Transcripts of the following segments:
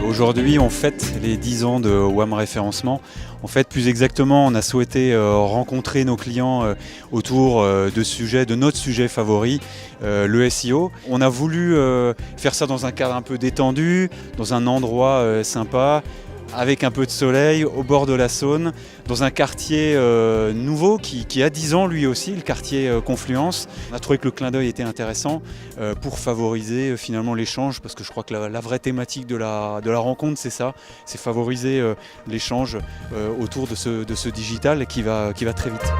Aujourd'hui, on fête les 10 ans de WAM Référencement. En fait, plus exactement, on a souhaité rencontrer nos clients autour de notre sujet favori, le SEO. On a voulu faire ça dans un cadre un peu détendu, dans un endroit sympa, avec un peu de soleil, au bord de la Saône, dans un quartier nouveau qui a 10 ans lui aussi, le quartier Confluence. On a trouvé que le clin d'œil était intéressant pour favoriser finalement l'échange, parce que je crois que la vraie thématique de la rencontre, c'est ça, c'est favoriser l'échange autour de ce digital qui va très vite.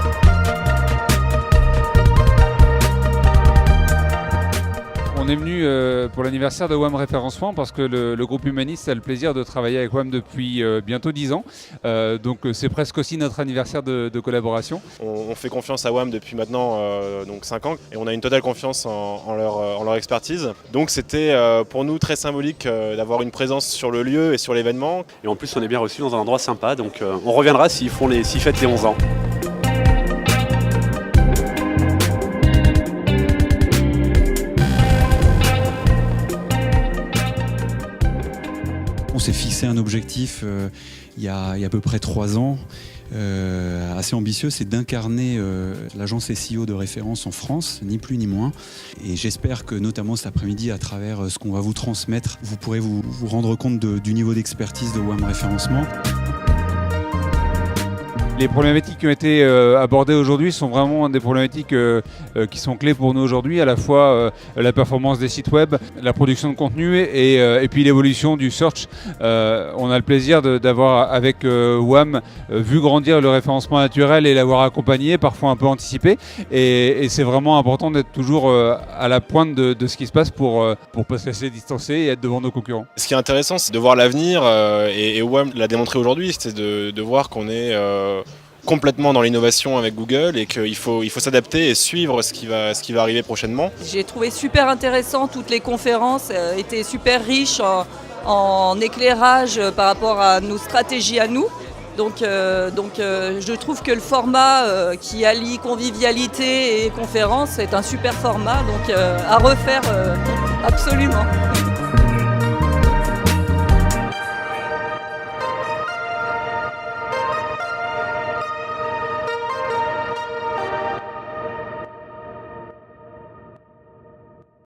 On est venu pour l'anniversaire de WAM Référencement parce que le groupe Humanist a le plaisir de travailler avec WAM depuis bientôt 10 ans. Donc c'est presque aussi notre anniversaire de collaboration. On fait confiance à WAM depuis maintenant donc 5 ans et on a une totale confiance en leur expertise. Donc c'était pour nous très symbolique d'avoir une présence sur le lieu et sur l'événement. Et en plus on est bien reçu dans un endroit sympa, donc on reviendra s'ils fêtent les 11 ans. On s'est fixé un objectif il y a à peu près 3 ans, assez ambitieux, c'est d'incarner l'agence SEO de référence en France, ni plus ni moins. Et j'espère que notamment cet après-midi, à travers ce qu'on va vous transmettre, vous pourrez vous rendre compte du niveau d'expertise de WAM Référencement. Les problématiques qui ont été abordées aujourd'hui sont vraiment des problématiques qui sont clés pour nous aujourd'hui, à la fois la performance des sites web, la production de contenu et puis l'évolution du search. On a le plaisir d'avoir avec WAM vu grandir le référencement naturel et l'avoir accompagné, parfois un peu anticipé. Et c'est vraiment important d'être toujours à la pointe de ce qui se passe pour pas se laisser distancer et être devant nos concurrents. Ce qui est intéressant, c'est de voir l'avenir et WAM l'a démontré aujourd'hui, c'est de voir qu'on est complètement dans l'innovation avec Google et qu'il faut s'adapter et suivre ce qui va arriver prochainement. J'ai trouvé super intéressant, toutes les conférences étaient super riches en éclairage par rapport à nos stratégies à nous. Donc je trouve que le format qui allie convivialité et conférence est un super format, donc à refaire absolument.